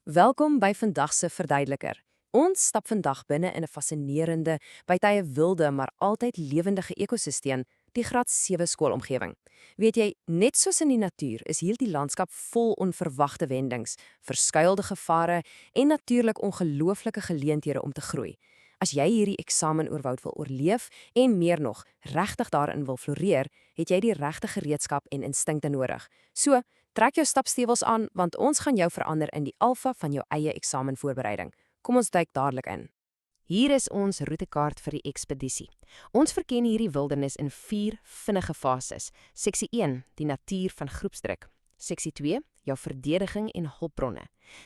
Welkom by vandag se verduideliker. Ons stap vandag binne in 'n fascinerende, bytye wilde maar altyd lewendige ekosisteem, die Graad 7 skoolomgewing. Weet jy, net soos in die natuur is hierdie landskap vol onverwagte wendings, verskuilde gevare en natuurlik ongelooflike geleenthede om te groei. As jy hierdie eksamenoorwoud wil oorleef en meer nog, regtig daarin wil floreer, het jy die regte gereedskap en instinkte nodig. So, trek jou stapstewels aan, want ons gaan jou verander in die alfa van jou eie eksamenvoorbereiding. Kom ons duik dadelik in. Hier is ons roetekaart vir die ekspedisie. Ons verken hierdie wildernis in 4 vinnige fases. Seksie 1, die natuur van groepsdruk. Seksie 2, jou verdediging en hulpbronne.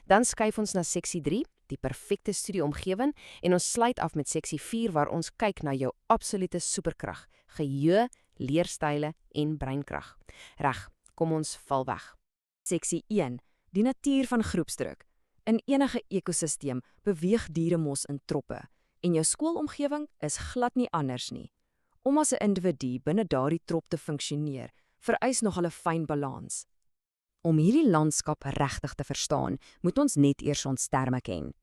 Dan skuif ons na seksie 3, die perfekte studieomgewing, en ons sluit af met seksie 4 waar ons kyk na jou absolute superkrag, geheue, leerstyle en breinkrag. Reg, kom ons val weg. Seksie 1. Die natuur van groepsdruk. In enige ekosisteem beweeg diere mos in troppe en jou skoolomgewing is glad nie anders nie. Om as 'n individu binne daardie trop te funksioneer, vereis nogal 'n fyn balans. Om hierdie landskap regtig te verstaan, moet ons net eers ons terme ken.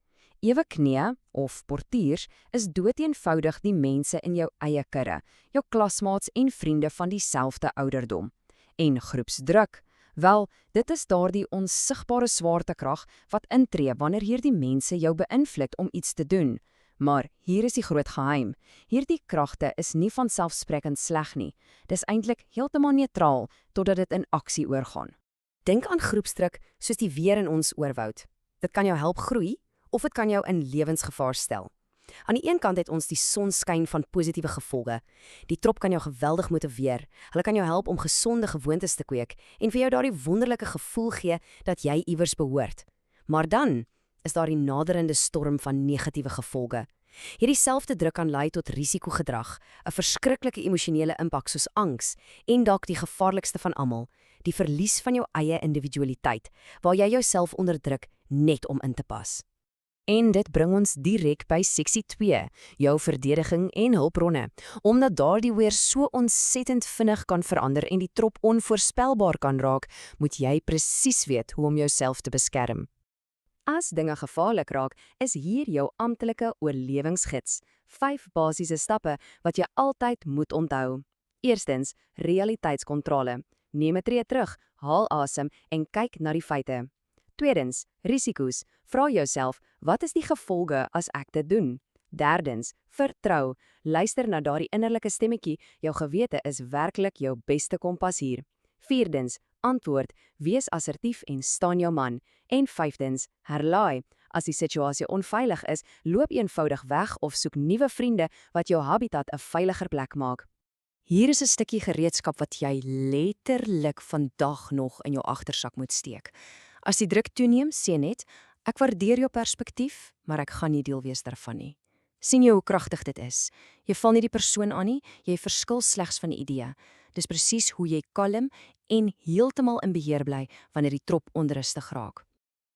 Ewe knee of portiers is doeteenvoudig die mense in jou eie kudde, jou klasmaats en vriende van dieselfde ouderdom. En groepsdruk, wel, dit is daardie onsigbare swaartekrag wat intree wanneer hierdie mense jou beïnvloed om iets te doen. Maar hier is die groot geheim. Hierdie kragte is nie vanselfsprekend sleg nie. Dis eintlik heeltemal neutraal totdat dit in aksie oorgaan. Dink aan groepsdruk soos die weer in ons oorwoud. Dit kan jou help groei of dit kan jou in lewensgevaar stel. Aan die een kant het ons die sonskyn van positiewe gevolge. Die trop kan jou geweldig motiveer. Hulle kan jou help om gesonde gewoontes te kweek en vir jou daardie wonderlike gevoel gee dat jy iewers behoort. Maar dan is daar die naderende storm van negatiewe gevolge. Hierdie selfde druk kan lei tot risikogedrag, 'n verskriklike emosionele impak soos angs en dalk die gevaarlikste van almal, die verlies van jou eie individualiteit, waar jy jouself onderdruk net om in te pas. En dit bring ons direk by seksie 2, jou verdediging en hulpbronne. Omdat daardie weer so ontsettend vinnig kan verander en die trop onvoorspelbaar kan raak, moet jy presies weet hoe om jouself te beskerm. As dinge gevaarlik raak, is hier jou amptelike oorlewingsgids. 5 basiese stappe wat jy altyd moet onthou. Eerstens, realiteitskontrole. Neem 'n tree terug, haal asem en kyk na die feite. Tweedens, risiko's. Vra jouself, wat is die gevolge as ek dit doen? Derdens, vertrou. Luister na daardie innerlike stemmetjie, jou gewete is werklik jou beste kompas hier. Vierdens, antwoord, wees assertief en staan jou man. En vyftens, herlaai. As die situasie onveilig is, loop eenvoudig weg of soek nuwe vriende wat jou habitat 'n veiliger plek maak. Hier is 'n stukkie gereedskap wat jy letterlik vandag nog in jou agtersak moet steek. As die druk toeneem, sê net, ek waardeer jou perspektief, maar ek gaan nie deel wees daarvan nie. Sien jy hoe kragtig dit is? Jy val nie die persoon aan nie, jy verskil slegs van die idee. Dis presies hoe jy kalm en heeltemal in beheer bly wanneer die trop onrustig raak.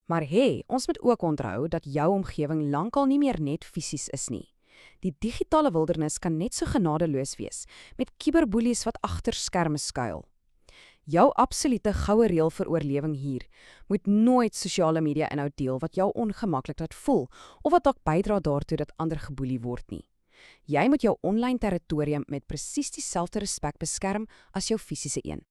Maar ons moet ook onthou dat jou omgewing lankal nie meer net fisies is nie. Die digitale wildernis kan net so genadeloos wees, met kiberboelies wat agter skerme skuil. Jou absolute goue reël vir oorlewing hier, moet nooit sosiale media inhoud deel wat jou ongemaklik laat voel, of wat dalk bydra daartoe dat ander geboelie word nie. Jy moet jou online territorium met presies dieselfde respek beskerm as jou fisiese een.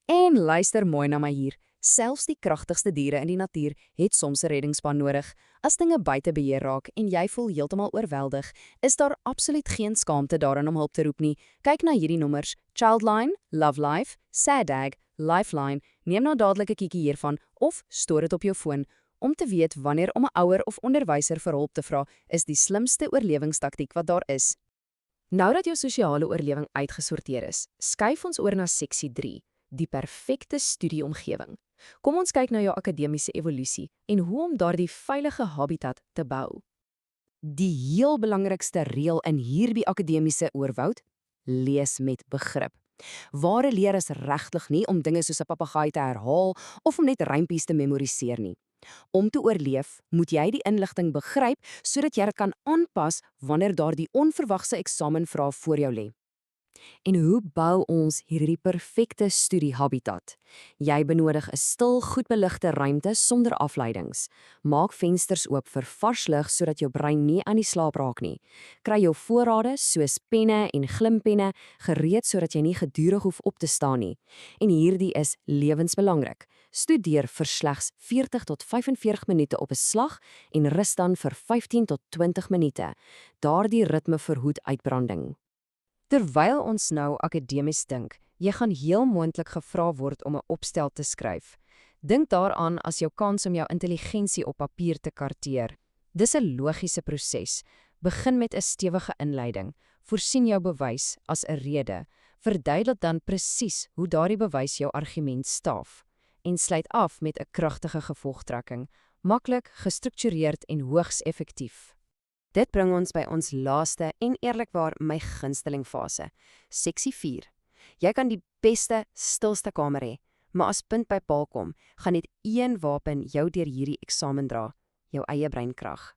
En luister mooi na my hier. Selfs die kragtigste diere in die natuur het soms 'n reddingsspan nodig. As dinge buite beheer raak en jy voel heeltemal oorweldig, is daar absoluut geen skaamte daarin om hulp te roep nie. Kyk na hierdie nommers: Childline, Love Life, SADAG, Lifeline. Neem nou dadelik 'n kiekie hiervan of stoor dit op jou foon. Om te weet wanneer om 'n ouer of onderwyser vir hulp te vra, is die slimste oorlewingstaktiek wat daar is. Nou dat jou sosiale oorlewing uitgesorteer is, skuif ons oor na seksie 3, die perfekte studieomgewing. Kom ons kyk na jou akademiese evolusie en hoe om daardie veilige habitat te bou. Die heel belangrikste reël in hierdie akademiese oorwoud: lees met begrip. Ware leer is regtig nie om dinge soos 'n papegaai te herhaal of om net rympies te memoriseer nie. Om te oorleef, moet jy die inligting begryp sodat jy dit kan aanpas wanneer daardie onverwagse eksamenvrae voor jou lê. En hoe bou ons hierdie perfekte studiehabitat? Jy benodig 'n stil, goed beligte ruimte sonder afleidings. Maak vensters oop vir vars lig sodat jou brein nie aan die slaap raak nie. Kry jou voorrade soos penne en glimpenne gereed sodat jy nie gedurig hoef op te staan nie. En hierdie is lewensbelangrik. Studeer vir slegs 40 tot 45 minute op 'n slag en rus dan vir 15 tot 20 minute. Daardie ritme verhoed uitbranding. Terwyl ons nou akademies dink, jy gaan heel moontlik gevra word om 'n opstel te skryf. Dink daaraan as jou kans om jou intelligensie op papier te karteer. Dis 'n logiese proses. Begin met 'n stewige inleiding. Voorsien jou bewys as 'n rede. Verduidelik dan presies hoe daardie bewys jou argument staaf. En sluit af met 'n kragtige gevolgtrekking. Maklik, gestruktureerd en hoogs effektief. Dit bring ons by ons laaste en eerlikwaar my gunsteling fase, seksie 4. Jy kan die beste, stilste kamer hê, maar as punt by paal kom, gaan net een wapen jou deur hierdie eksamen dra, jou eie breinkrag.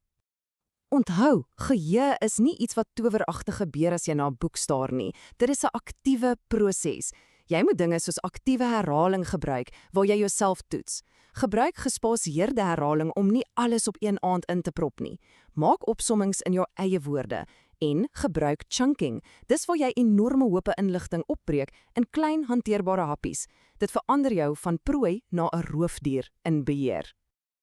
Onthou, geheue is nie iets wat toweragtig gebeur as jy na 'n boek staar nie. Dit is 'n aktiewe proses. Jy moet dinge soos aktiewe herhaling gebruik waar jy jouself toets. Gebruik gespasieerde herhaling om nie alles op een aand in te prop nie. Maak opsommings in jou eie woorde en gebruik chunking. Dis waar jy enorme hope inligting opbreek in klein hanteerbare happies. Dit verander jou van prooi na 'n roofdier in beheer.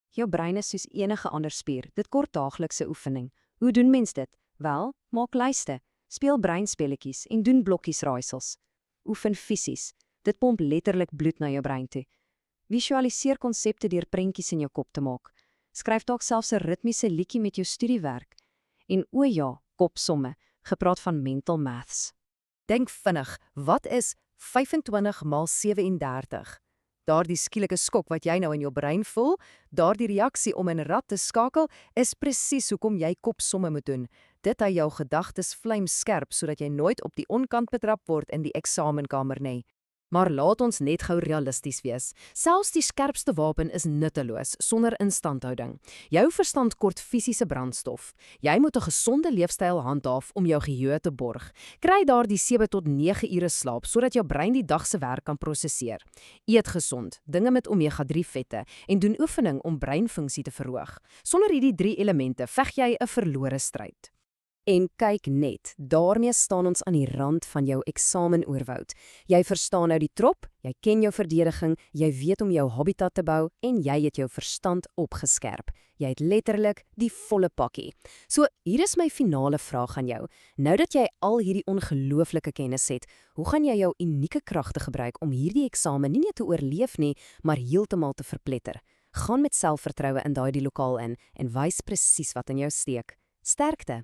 Jou brein is soos enige ander spier, dit kort daaglikse oefening. Hoe doen mens dit? Wel, maak lyste, speel breinspeletjies en doen blokkies raaisels. Oefen fisies, dit pomp letterlik bloed na jou brein toe. Visualiseer konsepte deur prentjies in jou kop te maak. Skryf dalk selfs 'n ritmiese liedjie met jou studiewerk. En o ja, kopsomme, gepraat van mental maths. Denk vinnig, wat is 25 maal 37? Daardie skielike skok wat jy nou in jou brein voel, daardie reaksie om in rad te skakel, is presies hoekom jy kopsomme moet doen. Dit hou jou gedagtes vlamskerp sodat jy nooit op die onkant betrap word in die eksamenkamer nie. Maar laat ons net gou realisties wees. Selfs die skerpste wapen is nutteloos sonder instandhouding. Jou verstand kort fisiese brandstof. Jy moet 'n gesonde leefstyl handhaaf om jou geheue te borg. Kry daardie 7 tot 9 ure slaap sodat jou brein die dag se werk kan prosesseer. Eet gesond, dinge met omega-3 vette en doen oefening om breinfunksie te verhoog. Sonder hierdie 3 elemente veg jy 'n verlore stryd. En kyk net, daarmee staan ons aan die rand van jou eksamenoorwoud. Jy verstaan nou die trop, jy ken jou verdediging, jy weet om jou habitat te bou en jy het jou verstand opgeskerp. Jy het letterlik die volle pakkie. So, hier is my finale vraag aan jou. Nou dat jy al hierdie ongelooflike kennis het, hoe gaan jy jou unieke kragte gebruik om hierdie eksamen nie net te oorleef nie, maar heeltemal te verpletter? Gaan met selfvertroue in daai lokaal in en wys presies wat in jou steek. Sterkte!